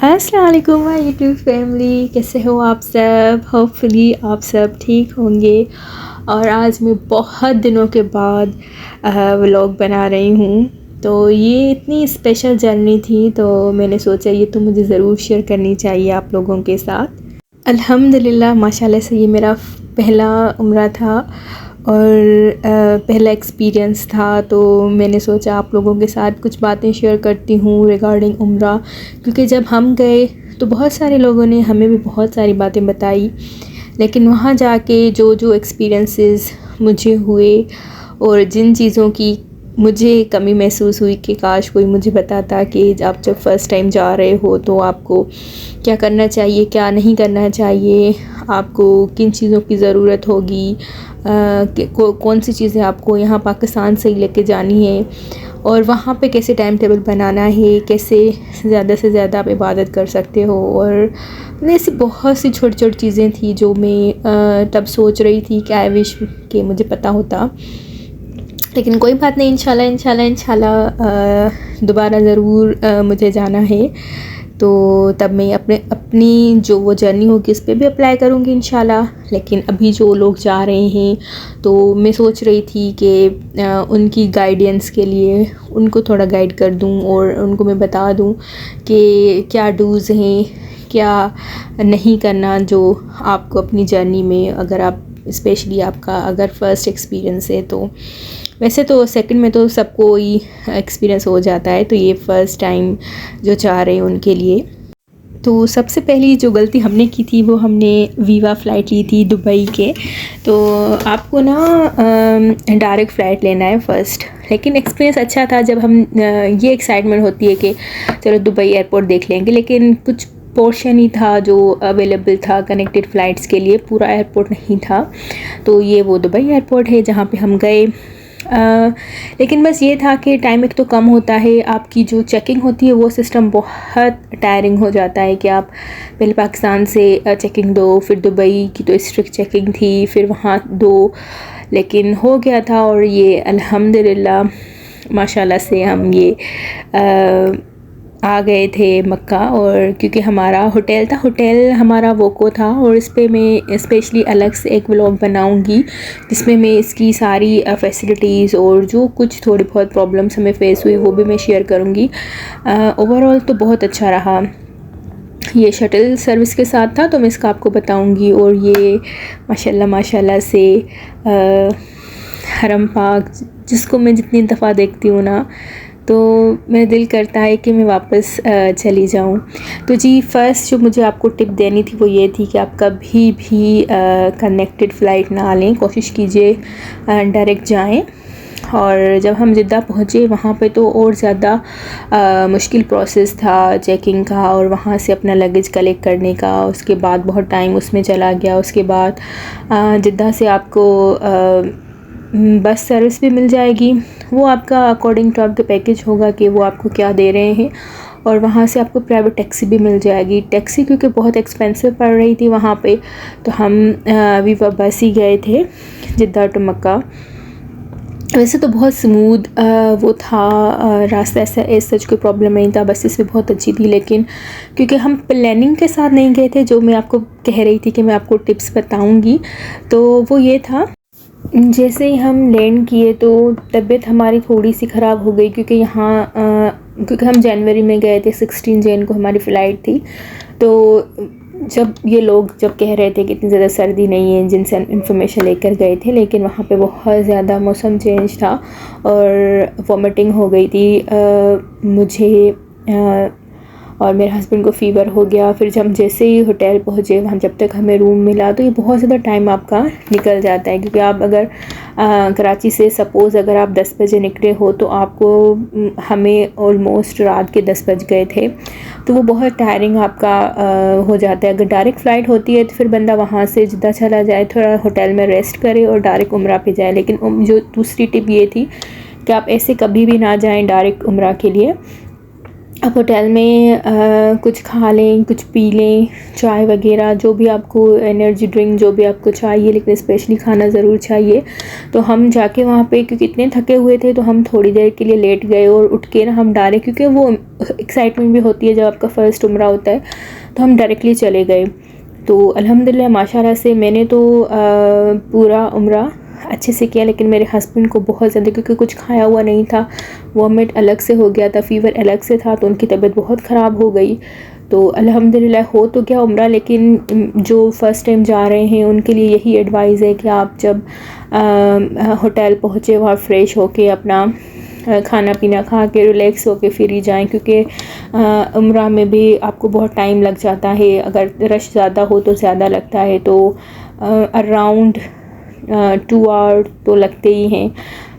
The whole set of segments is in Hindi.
अस्सलाम वालेकुम माय यूट्यूब फैमिली, कैसे हो आप सब। होपफुली आप सब ठीक होंगे। और आज मैं बहुत दिनों के बाद व्लॉग बना रही हूँ। तो ये इतनी स्पेशल जर्नी थी, तो मैंने सोचा ये तो मुझे ज़रूर शेयर करनी चाहिए आप लोगों के साथ। अल्हम्दुलिल्लाह माशाल्लाह से ये मेरा पहला उम्रा था और पहला एक्सपीरियंस था। तो मैंने सोचा आप लोगों के साथ कुछ बातें शेयर करती हूँ रिगार्डिंग उम्रा, क्योंकि जब हम गए तो बहुत सारे लोगों ने हमें भी बहुत सारी बातें बताई, लेकिन वहाँ जाके जो जो एक्सपीरियंसेस मुझे हुए और जिन चीज़ों की मुझे कमी महसूस हुई कि काश कोई मुझे बताता कि आप जब फ़र्स्ट टाइम जा रहे हो तो आपको क्या करना चाहिए, क्या नहीं करना चाहिए, आपको किन चीज़ों की ज़रूरत होगी, कौन सी चीज़ें आपको यहाँ पाकिस्तान से ही लेके जानी है और वहाँ पे कैसे टाइम टेबल बनाना है, कैसे ज़्यादा से ज़्यादा आप इबादत कर सकते हो। और ऐसी बहुत सी छोटी छोटी चीज़ें थी जो मैं तब सोच रही थी कि आई विश कि मुझे पता होता, लेकिन कोई बात नहीं। इंशाल्लाह दोबारा ज़रूर मुझे जाना है, तो तब मैं अपनी जो वो जर्नी होगी उस पर भी अप्लाई करूँगी इंशाल्लाह। लेकिन अभी जो लोग जा रहे हैं तो मैं सोच रही थी कि उनकी गाइडेंस के लिए उनको थोड़ा गाइड कर दूँ और उनको मैं बता दूँ कि क्या डूज़ हैं, क्या नहीं करना जो आपको अपनी जर्नी में, अगर आप स्पेशली आपका अगर फ़र्स्ट एक्सपीरियंस है। तो वैसे तो सेकंड में तो सबको ही एक्सपीरियंस हो जाता है, तो ये फ़र्स्ट टाइम जो चाह रहे हैं उनके लिए। तो सबसे पहली जो गलती हमने की थी वो हमने वीवा फ़्लाइट ली थी दुबई के। तो आपको ना डायरेक्ट फ़्लाइट लेना है फ़र्स्ट, लेकिन एक्सपीरियंस अच्छा था जब हम ये एक्साइटमेंट होती है कि चलो दुबई एयरपोर्ट देख लेंगे, लेकिन कुछ पोर्शन ही था जो अवेलेबल था कनेक्टेड फ़्लाइट्स के लिए, पूरा एयरपोर्ट नहीं था। तो ये वो दुबई एयरपोर्ट है जहाँ पे हम गए। लेकिन बस ये था कि टाइम एक तो कम होता है, आपकी जो चेकिंग होती है वो सिस्टम बहुत टायरिंग हो जाता है कि आप पहले पाकिस्तान से चेकिंग दो, फिर दुबई की तो स्ट्रिक्ट चेकिंग थी, फिर वहाँ दो, लेकिन हो गया था। और ये अल्हम्दुलिल्लाह माशाल्लाह से हम ये आ गए थे मक्का। और क्योंकि हमारा होटल हमारा वोको था, और इस पे मैं स्पेशली अलग से एक व्लॉग बनाऊंगी जिसमें मैं इसकी सारी फैसिलिटीज़ और जो कुछ थोड़ी बहुत प्रॉब्लम्स हमें फेस हुई वो भी मैं शेयर करूंगी। ओवरऑल तो बहुत अच्छा रहा। ये शटल सर्विस के साथ था तो मैं इसका आपको बताऊंगी। और ये माशाल्लाह से हरम पाक जिसको मैं जितनी दफ़ा देखती हूँ ना, तो मेरा दिल करता है कि मैं वापस चली जाऊँ। तो जी फ़र्स्ट जो मुझे आपको टिप देनी थी वो ये थी कि आप कभी भी कनेक्टेड फ़्लाइट ना लें, कोशिश कीजिए डायरेक्ट जाएं। और जब हम जिद्दा पहुँचे वहाँ पे तो और ज़्यादा मुश्किल प्रोसेस था चेकिंग का और वहाँ से अपना लगेज कलेक्ट करने का। उसके बाद बहुत टाइम उसमें चला गया। उसके बाद जिद्दा से आपको बस सर्विस भी मिल जाएगी, वो आपका अकॉर्डिंग टू आपके पैकेज होगा कि वो आपको क्या दे रहे हैं। और वहाँ से आपको प्राइवेट टैक्सी भी मिल जाएगी। टैक्सी क्योंकि बहुत एक्सपेंसिव पड़ रही थी वहाँ पे, तो हम वीवा बस ही गए थे जिद्दा टू मक्का। वैसे तो बहुत स्मूथ वो था रास्ता, ऐसा सच कोई प्रॉब्लम नहीं था, बसेस भी बहुत अच्छी थी। लेकिन क्योंकि हम प्लानिंग के साथ नहीं गए थे, जो मैं आपको कह रही थी कि मैं आपको टिप्स बताऊंगी, तो वो ये था जैसे ही हम लैंड किए तो तबीयत हमारी थोड़ी सी ख़राब हो गई, क्योंकि यहाँ क्योंकि हम जनवरी में गए थे, 16 जन को हमारी फ़्लाइट थी। तो जब ये लोग जब कह रहे थे कि इतनी ज़्यादा सर्दी नहीं है, जिनसे इन्फॉर्मेशन लेकर गए थे, लेकिन वहाँ पे बहुत ज़्यादा मौसम चेंज था और वॉमिटिंग हो गई थी मुझे और मेरे हस्बैंड को फ़ीवर हो गया। फिर जब जैसे ही होटल पहुँचे, वहाँ जब तक हमें रूम मिला, तो ये बहुत ज़्यादा टाइम आपका निकल जाता है। क्योंकि आप अगर कराची से सपोज़ अगर आप 10 बजे निकले हो तो आपको हमें ऑलमोस्ट रात के 10 बज गए थे, तो वो बहुत टायरिंग आपका हो जाता है। अगर डायरेक्ट फ़्लाइट होती है तो फिर बंदा वहाँ से जिद्दा चला जाए, थोड़ा होटल में रेस्ट करे और डायरेक्ट उम्रा पे जाए। लेकिन जो दूसरी टिप ये थी कि आप ऐसे कभी भी ना जाएँ डायरेक्ट उम्रा के लिए। आप होटल में कुछ खा लें, कुछ पी लें, चाय वगैरह, जो भी आपको एनर्जी ड्रिंक जो भी आपको चाहिए, लेकिन स्पेशली खाना ज़रूर चाहिए। तो हम जाके वहाँ पे, क्योंकि इतने थके हुए थे, तो हम थोड़ी देर के लिए लेट गए और उठ के ना हम डायरेक्ट, क्योंकि वो एक्साइटमेंट भी होती है जब आपका फ़र्स्ट उम्रा होता है, तो हम डायरेक्टली चले गए। तो अल्हम्दुलिल्लाह माशाल्लाह से मैंने तो पूरा उम्रा अच्छे से किया, लेकिन मेरे हस्बैंड को बहुत ज़्यादा, क्योंकि कुछ खाया हुआ नहीं था, वॉमिट अलग से हो गया था, फ़ीवर अलग से था, तो उनकी तबीयत बहुत ख़राब हो गई। तो अल्हम्दुलिल्लाह हो तो क्या उम्रा, लेकिन जो फ़र्स्ट टाइम जा रहे हैं उनके लिए यही एडवाइस है कि आप जब होटल पहुँचे वहाँ फ़्रेश होके अपना खाना पीना खा के रिलैक्स होके फिर ही जाएँ, क्योंकि उम्रा में भी आपको बहुत टाइम लग जाता है। अगर रश ज़्यादा हो तो ज़्यादा लगता है, तो अराउंड 2 आवर तो लगते ही हैं।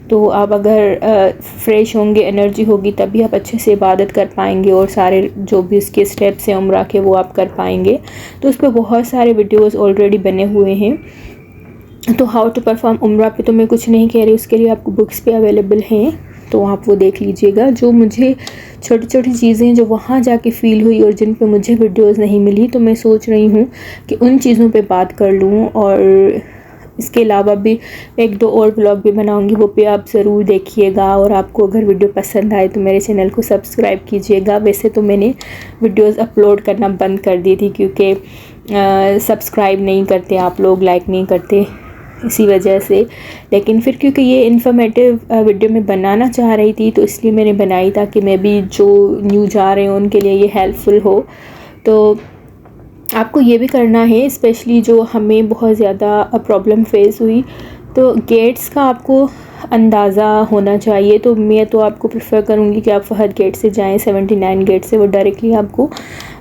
तो आप अगर फ़्रेश होंगे, एनर्जी होगी, तभी आप अच्छे से इबादत कर पाएंगे और सारे जो भी इसके स्टेप्स हैं उम्रा के वो आप कर पाएंगे। तो उस पर बहुत सारे वीडियोस ऑलरेडी बने हुए हैं। तो हाउ टू परफॉर्म उम्रा पे तो मैं कुछ नहीं कह रही, उसके लिए आपको बुक्स पे अवेलेबल हैं, तो आप वो देख लीजिएगा। जो मुझे छोटी छोटी चीज़ें जो वहाँ जाके फ़ील हुई और जिन पे मुझे वीडियोस नहीं मिली, तो मैं सोच रही हूँ कि उन चीज़ों पे बात कर लूँ। और इसके अलावा भी 1-2 और ब्लॉग भी बनाऊंगी, वो पे आप ज़रूर देखिएगा। और आपको अगर वीडियो पसंद आए तो मेरे चैनल को सब्सक्राइब कीजिएगा। वैसे तो मैंने वीडियोस अपलोड करना बंद कर दी थी, क्योंकि सब्सक्राइब नहीं करते आप लोग, लाइक नहीं करते, इसी वजह से। लेकिन फिर क्योंकि ये इन्फॉर्मेटिव वीडियो मैं बनाना चाह रही थी, तो इसलिए मैंने बनाई, ताकि मैं भी जो न्यू जा रहे हैं उनके लिए ये हेल्पफुल हो। तो आपको ये भी करना है, स्पेशली जो हमें बहुत ज़्यादा प्रॉब्लम फेस हुई, तो गेट्स का आपको अंदाज़ा होना चाहिए। तो मैं तो आपको प्रेफर करूँगी कि आप फहद गेट से जाएं, 79 गेट से, वो डायरेक्टली आपको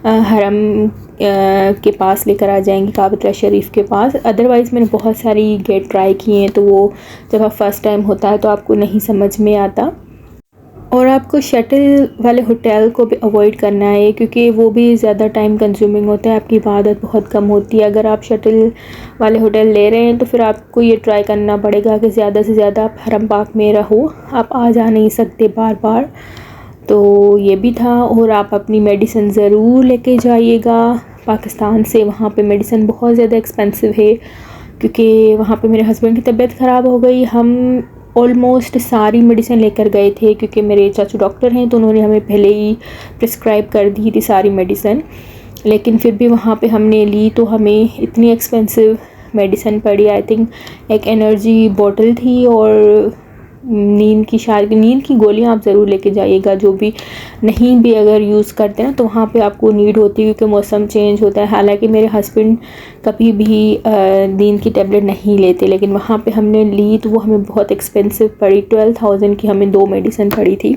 हरम के पास लेकर आ जाएंगे, काबतुल्लाह शरीफ के पास। अदरवाइज़ मैंने बहुत सारी गेट ट्राई किए हैं, तो वो जब आप फ़र्स्ट टाइम होता है तो आपको नहीं समझ में आता। और आपको शटल वाले होटल को भी अवॉइड करना है, क्योंकि वो भी ज़्यादा टाइम कंज्यूमिंग होता है, आपकी इबादत बहुत कम होती है। अगर आप शटल वाले होटल ले रहे हैं तो फिर आपको ये ट्राई करना पड़ेगा कि ज़्यादा से ज़्यादा आप हरम पाक में रहो, आप आ जा नहीं सकते बार बार। तो ये भी था। और आप अपनी मेडिसिन ज़रूर लेके जाइएगा पाकिस्तान से। वहाँ पे मेडिसिन बहुत ज़्यादा एक्सपेंसिव है, क्योंकि वहाँ पे मेरे हस्बैंड की तबीयत ख़राब हो गई। हम ऑलमोस्ट सारी मेडिसिन लेकर गए थे, क्योंकि मेरे चाचू डॉक्टर हैं, तो उन्होंने हमें पहले ही प्रिस्क्राइब कर दी थी सारी मेडिसिन। लेकिन फिर भी वहाँ पे हमने ली तो हमें इतनी एक्सपेंसिव मेडिसिन पड़ी। आई थिंक एक एनर्जी बॉटल थी और नींद की गोलियां आप ज़रूर लेके जाइएगा। जो भी नहीं भी अगर यूज़ करते ना, तो वहाँ पे आपको नीड होती है, क्योंकि मौसम चेंज होता है। हालांकि मेरे हस्बैंड कभी भी नींद की टेबलेट नहीं लेते, लेकिन वहाँ पे हमने ली तो वो हमें बहुत एक्सपेंसिव पड़ी। 12,000 की हमें 2 मेडिसिन पड़ी थी।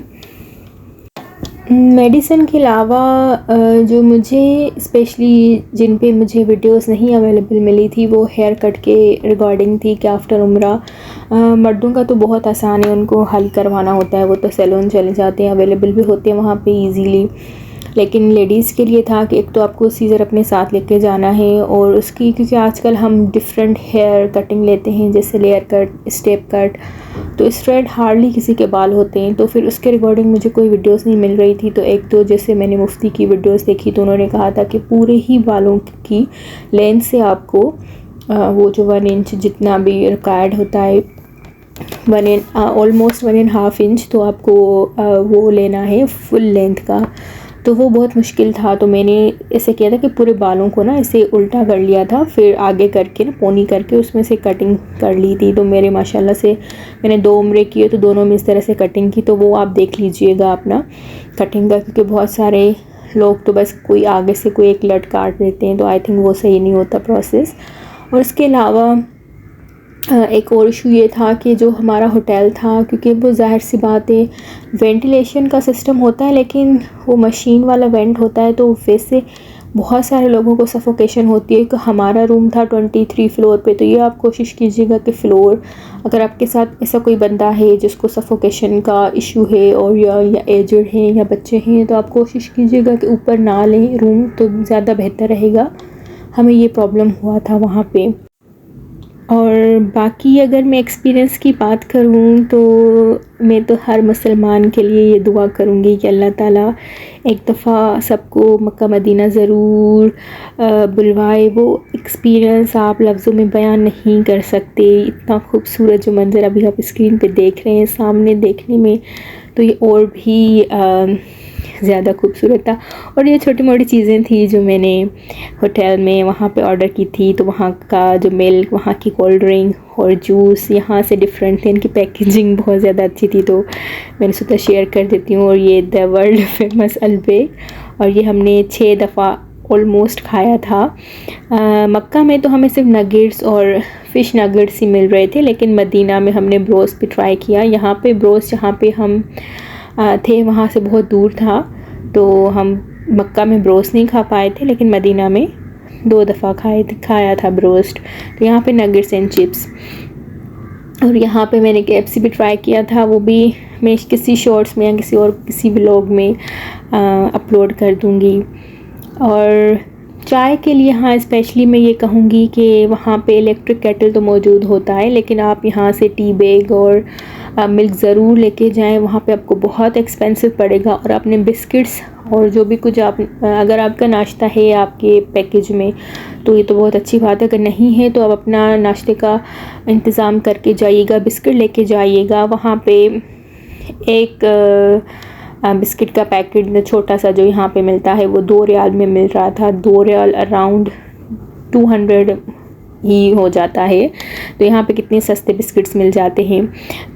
मेडिसिन के अलावा जो मुझे स्पेशली जिन पे मुझे वीडियोस नहीं अवेलेबल मिली थी, वो हेयर कट के रिगार्डिंग थी कि आफ्टर उम्रा मर्दों का तो बहुत आसान है, उनको हल करवाना होता है, वो तो सैलून चले जाते हैं, अवेलेबल भी होते हैं वहाँ पे इजीली। लेकिन लेडीज़ के लिए था कि एक तो आपको सीज़र अपने साथ लेके जाना है, और उसकी क्योंकि आजकल हम डिफरेंट हेयर कटिंग लेते हैं, जैसे लेयर कट, स्टेप कट, तो स्ट्रेट हार्डली किसी के बाल होते हैं। तो फिर उसके रिगार्डिंग मुझे कोई वीडियोस नहीं मिल रही थी। तो एक तो जैसे मैंने मुफ्ती की वीडियोस देखी, तो उन्होंने कहा था कि पूरे ही बालों की लेंथ से आपको वो जो 1 इंच जितना भी रिक्वायर्ड होता है, ऑलमोस्ट 1.5 इंच, तो आपको वो लेना है फुल लेंथ का। तो वो बहुत मुश्किल था। तो मैंने ऐसे किया था कि पूरे बालों को ना ऐसे उल्टा कर लिया था, फिर आगे करके ना पोनी करके उसमें से कटिंग कर ली थी। तो मेरे माशाल्लाह से मैंने 2 उम्रे किए, तो दोनों में इस तरह से कटिंग की। तो वो आप देख लीजिएगा अपना कटिंग का, क्योंकि बहुत सारे लोग तो बस कोई आगे से कोई एक लट काट देते हैं, तो आई थिंक वो सही नहीं होता प्रोसेस। और इसके अलावा एक और इशू ये था कि जो हमारा होटल था, क्योंकि वो ज़ाहिर सी बात है वेंटिलेशन का सिस्टम होता है, लेकिन वो मशीन वाला वेंट होता है, तो वैसे बहुत सारे लोगों को सफोकेशन होती है। कि हमारा रूम था 23 फ्लोर पे, तो ये आप कोशिश कीजिएगा कि फ़्लोर, अगर आपके साथ ऐसा कोई बंदा है जिसको सफोकेशन का इशू है, और या एजड हैं या बच्चे हैं, तो आप कोशिश कीजिएगा कि ऊपर ना लें रूम, तो ज़्यादा बेहतर रहेगा। हमें ये प्रॉब्लम हुआ था वहाँ पे। और बाकी अगर मैं एक्सपीरियंस की बात करूँ तो मैं तो हर मुसलमान के लिए ये दुआ करूँगी कि अल्लाह ताला एक दफ़ा सबको मक्का मदीना ज़रूर बुलवाए। वो एक्सपीरियंस आप लफ्ज़ों में बयान नहीं कर सकते। इतना खूबसूरत जो मंज़र अभी आप स्क्रीन पे देख रहे हैं सामने देखने में, तो ये और भी ज़्यादा खूबसूरत था। और ये छोटी मोटी चीज़ें थी जो मैंने होटल में वहाँ पे ऑर्डर की थी, तो वहाँ का जो मिल्क, वहाँ की कोल्ड ड्रिंक और जूस यहाँ से डिफरेंट थे। इनकी पैकेजिंग बहुत ज़्यादा अच्छी थी, तो मैंने सोचा शेयर कर देती हूँ। और ये द वर्ल्ड फेमस अलबेक, और ये हमने 6 दफ़ा ऑलमोस्ट खाया था। मक्का में तो हमें सिर्फ नगेट्स और फ़िश नगेट्स ही मिल रहे थे, लेकिन मदीना में हमने ब्रोस्ट भी ट्राई किया। यहाँ पे ब्रोस्ट जहाँ पे हम थे वहाँ से बहुत दूर था, तो हम मक्का में ब्रोस्ट नहीं खा पाए थे, लेकिन मदीना में 2 दफ़ा खाया था ब्रोस्ट। तो यहाँ पे नगेट्स एंड चिप्स, और यहाँ पे मैंने KFC भी ट्राई किया था। वो भी मैं किसी शॉर्ट्स में या किसी व्लॉग में अपलोड कर दूँगी। और चाय के लिए हाँ स्पेशली मैं ये कहूँगी कि वहाँ पे इलेक्ट्रिक केटल तो मौजूद होता है, लेकिन आप यहाँ से टी बैग और मिल्क ज़रूर लेके जाएं। वहाँ पे आपको बहुत एक्सपेंसिव पड़ेगा। और अपने बिस्किट्स और जो भी कुछ आप अगर आपका नाश्ता है आपके पैकेज में तो ये तो बहुत अच्छी बात है, अगर नहीं है तो आप अपना नाश्ते का इंतज़ाम करके जाइएगा, बिस्किट लेके जाइएगा। वहाँ पे एक बिस्किट का पैकेट छोटा सा जो यहाँ पे मिलता है वो 2 रियाल में मिल रहा था। 2 रियाल अराउंड 200 ही हो जाता है। तो यहाँ पे कितने सस्ते बिस्किट्स मिल जाते हैं।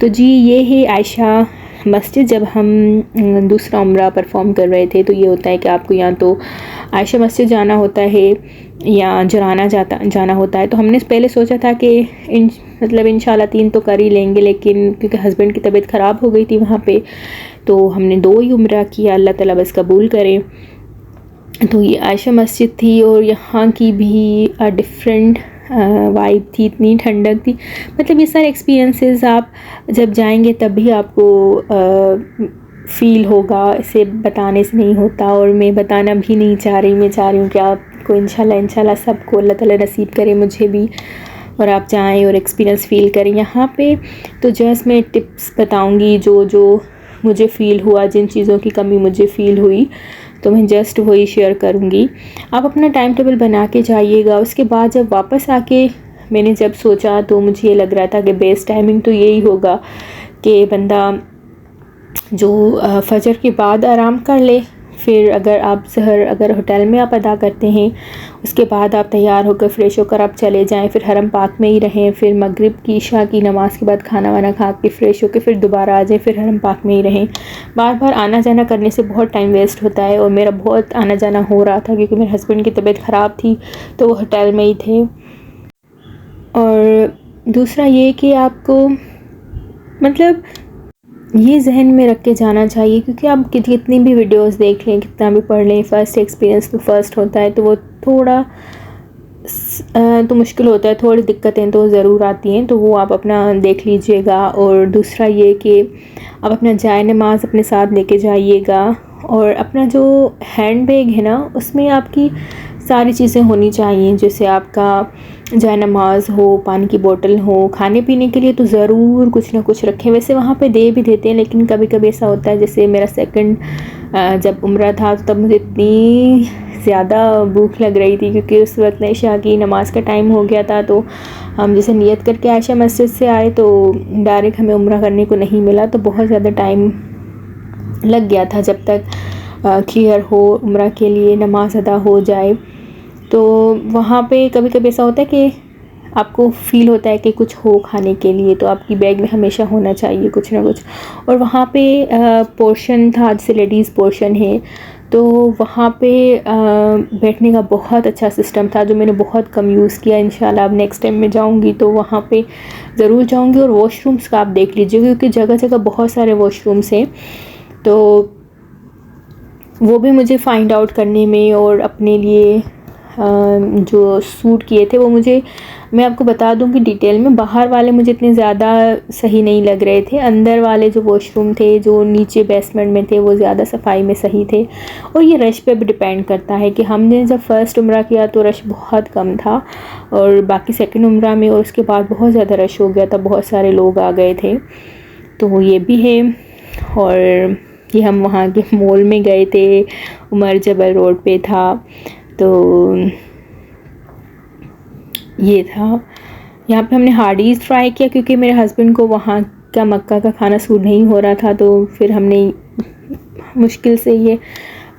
तो जी ये है आयशा मस्जिद। जब हम दूसरा उम्रा परफॉर्म कर रहे थे तो ये होता है कि आपको या तो आयशा मस्जिद जाना होता है या जराना जाना होता है। तो हमने पहले सोचा था कि इंशाल्लाह 3 तो कर ही लेंगे, लेकिन क्योंकि हस्बैंड की तबीयत ख़राब हो गई थी वहाँ पे, तो हमने 2 ही उम्रा किया। अल्लाह ताला बस कबूल करे। तो ये आयशा मस्जिद थी, और यहाँ की भी डिफरेंट वाइब थी, इतनी ठंडक थी। मतलब ये सारे एक्सपीरियंसेस आप जब जाएंगे तभी आपको फ़ील होगा, इसे बताने से नहीं होता। और मैं बताना भी नहीं चाह रही, मैं चाह रही हूँ कि आपको इंशाल्लाह सबको अल्लाह ताला नसीब करे, मुझे भी, और आप जाएं और एक्सपीरियंस फ़ील करें यहाँ पे। तो जस्ट मैं टिप्स बताऊँगी जो मुझे फ़ील हुआ, जिन चीज़ों की कमी मुझे फ़ील हुई, तो मैं जस्ट वही शेयर करूँगी। आप अपना टाइम टेबल बना के जाइएगा। उसके बाद जब वापस आके मैंने जब सोचा तो मुझे ये लग रहा था कि बेस्ट टाइमिंग तो यही होगा कि बंदा जो फजर के बाद आराम कर ले। फिर अगर होटल में आप अदा करते हैं, उसके बाद आप तैयार होकर फ़्रेश होकर आप चले जाएं, फिर हरम पाक में ही रहें। फिर मगरिब की इशा की नमाज़ के बाद खाना वाना खा के फ़्रेश होकर फिर दोबारा आ जाएं, फिर हरम पाक में ही रहें। बार बार आना जाना करने से बहुत टाइम वेस्ट होता है, और मेरा बहुत आना जाना हो रहा था क्योंकि मेरे हस्बैंड की तबीयत ख़राब थी, तो वो होटल में ही थे। और दूसरा ये कि आपको मतलब ये जहन में रख के जाना चाहिए, क्योंकि आप कितनी भी वीडियोस देख लें, कितना भी पढ़ लें, फ़र्स्ट एक्सपीरियंस तो फ़र्स्ट होता है, तो वो थोड़ा तो मुश्किल होता है, थोड़ी दिक्कतें तो ज़रूर आती हैं, तो वो आप अपना देख लीजिएगा। और दूसरा ये कि आप अपना जाए नमाज़ अपने साथ लेके जाइएगा, और अपना जो हैंड बैग है ना उसमें आपकी सारी चीज़ें होनी चाहिए, जैसे आपका जाए नमाज हो, पानी की बोतल हो, खाने पीने के लिए तो ज़रूर कुछ ना कुछ रखें। वैसे वहाँ पे दे भी देते हैं, लेकिन कभी कभी ऐसा होता है, जैसे मेरा सेकंड जब उम्रा था तब मुझे इतनी ज़्यादा भूख लग रही थी, क्योंकि उस वक्त इशा की नमाज़ का टाइम हो गया था। तो हम जैसे नियत करके आयशा मस्जिद से आए तो डायरेक्ट हमें उम्रा करने को नहीं मिला, तो बहुत ज़्यादा टाइम लग गया था जब तक क्लियर हो उम्रा के लिए, नमाज अदा हो जाए। तो वहाँ पे कभी कभी ऐसा होता है कि आपको फ़ील होता है कि कुछ हो खाने के लिए, तो आपकी बैग में हमेशा होना चाहिए कुछ ना कुछ। और वहाँ पे पोर्शन था, जैसे लेडीज़ पोर्शन है, तो वहाँ पे बैठने का बहुत अच्छा सिस्टम था, जो मैंने बहुत कम यूज़ किया। इंशाल्लाह अब नेक्स्ट टाइम मैं जाऊँगी तो वहाँ पे ज़रूर जाऊँगी। और वॉशरूम्स का आप देख लीजिए, क्योंकि जगह जगह बहुत सारे वॉशरूम्स हैं, तो वो भी मुझे फ़ाइंड आउट करने में और अपने लिए जो सूट किए थे वो मुझे, मैं आपको बता दूं कि डिटेल में, बाहर वाले मुझे इतने ज़्यादा सही नहीं लग रहे थे। अंदर वाले जो वॉशरूम थे जो नीचे बेसमेंट में थे वो ज़्यादा सफाई में सही थे। और ये रश पे भी डिपेंड करता है कि हमने जब फ़र्स्ट उम्रा किया तो रश बहुत कम था, और बाकी सेकंड उम्रा में और उसके बाद बहुत ज़्यादा रश हो गया था, बहुत सारे लोग आ गए थे। तो ये भी है। और ये हम वहाँ के मॉल में गए थे, उमर जबल रोड पे था। तो ये था, यहाँ पे हमने हार्डीज़ ट्राई किया क्योंकि मेरे हस्बैंड को वहाँ का मक्का का खाना सूट नहीं हो रहा था। तो फिर हमने मुश्किल से ये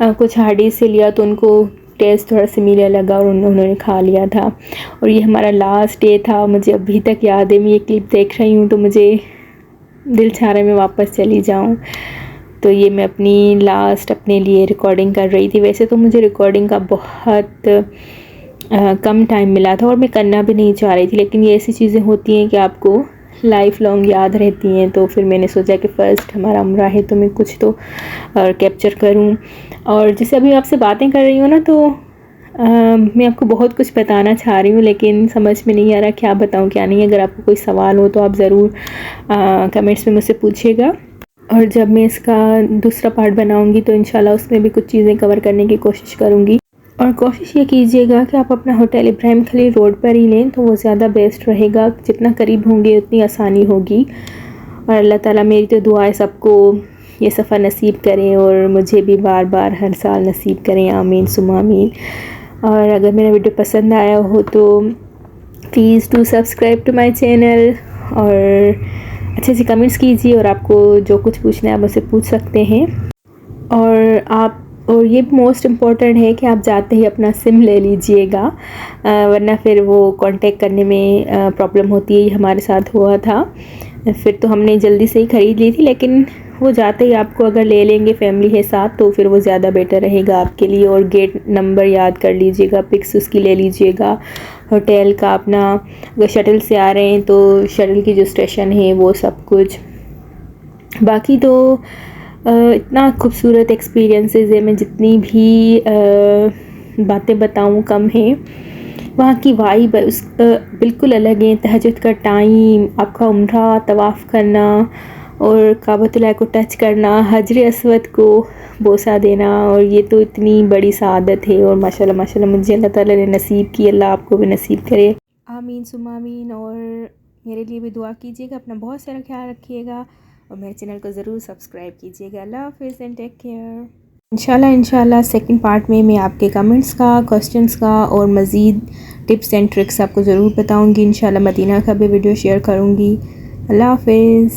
कुछ हार्डीज़ से लिया, तो उनको टेस्ट थोड़ा सिमिलर लगा और उन्होंने खा लिया था। और ये हमारा लास्ट डे था, मुझे अभी तक याद है। मैं ये क्लिप देख रही हूँ तो मुझे दिल चाह रहा है मैं वापस चली जाऊँ। तो ये मैं अपनी लास्ट अपने लिए रिकॉर्डिंग कर रही थी। वैसे तो मुझे रिकॉर्डिंग का बहुत कम टाइम मिला था और मैं करना भी नहीं चाह रही थी, लेकिन ये ऐसी चीज़ें होती हैं कि आपको लाइफ लॉन्ग याद रहती हैं। तो फिर मैंने सोचा कि फ़र्स्ट हमारा उम्रा है तो मैं कुछ तो कैप्चर करूं। और जैसे अभी आपसे बातें कर रही हूँ ना, तो मैं आपको बहुत कुछ बताना चाह रही हूँ, लेकिन समझ में नहीं आ रहा क्या बताऊँ क्या नहीं। अगर आपको कोई सवाल हो तो आप ज़रूर कमेंट्स में मुझसे पूछिएगा, और जब मैं इसका दूसरा पार्ट बनाऊँगी तो इंशाल्लाह उसमें भी कुछ चीज़ें कवर करने की कोशिश करूँगी। और कोशिश ये कीजिएगा कि आप अपना होटल इब्राहिम खलील रोड पर ही लें, तो वो ज़्यादा बेस्ट रहेगा। जितना करीब होंगे उतनी आसानी होगी। और अल्लाह ताला, मेरी तो दुआ है सबको ये सफ़र नसीब करें और मुझे भी बार बार हर साल नसीब करें, आमीन सुम्मा आमीन। और अगर मेरा वीडियो पसंद आया हो तो please do subscribe to my channel, और अच्छे से कमेंट्स कीजिए, और आपको जो कुछ पूछना है आप मुझसे पूछ सकते हैं। और ये मोस्ट इम्पॉर्टेंट है कि आप जाते ही अपना सिम ले लीजिएगा, वरना फिर वो कांटेक्ट करने में प्रॉब्लम होती है। ये हमारे साथ हुआ था। फिर तो हमने जल्दी से ही ख़रीद ली थी, लेकिन वो जाते ही आपको अगर ले लेंगे, फैमिली है साथ, तो फिर वो ज़्यादा बेटर रहेगा आपके लिए। और गेट नंबर याद कर लीजिएगा, पिक्स उसकी ले लीजिएगा, होटल का अपना। अगर शटल से आ रहे हैं तो शटल की जो स्टेशन है वो सब कुछ। बाकी तो इतना खूबसूरत एक्सपीरियंसेस है, मैं जितनी भी बातें बताऊं कम है। वहाँ की वाइब उस बिल्कुल अलग है। तहज्जुद का टाइम, आपका उम्रा तवाफ़ करना और काबतुल्लाह को टच करना, हजर अस्वद को बोसा देना, और ये तो इतनी बड़ी सआदत है। और माशाल्लाह माशाल्लाह मुझे अल्लाह ताला ने नसीब की, अल्लाह आपको भी नसीब करे, आमीन सुम्मा आमीन। और मेरे लिए भी दुआ कीजिएगा, अपना बहुत सारा ख्याल रखिएगा, और मेरे चैनल को ज़रूर सब्सक्राइब कीजिएगा। अल्लाह हाफ़िज़ एंड टेक केयर। इंशाल्लाह सेकंड पार्ट में मैं आपके कमेंट्स का, क्वेश्चंस का और मज़ीद टिप्स एंड ट्रिक्स आपको ज़रूर बताऊंगी। इंशाल्लाह मदीना का भी वीडियो शेयर करूंगी। अल्लाह हाफ़िज़।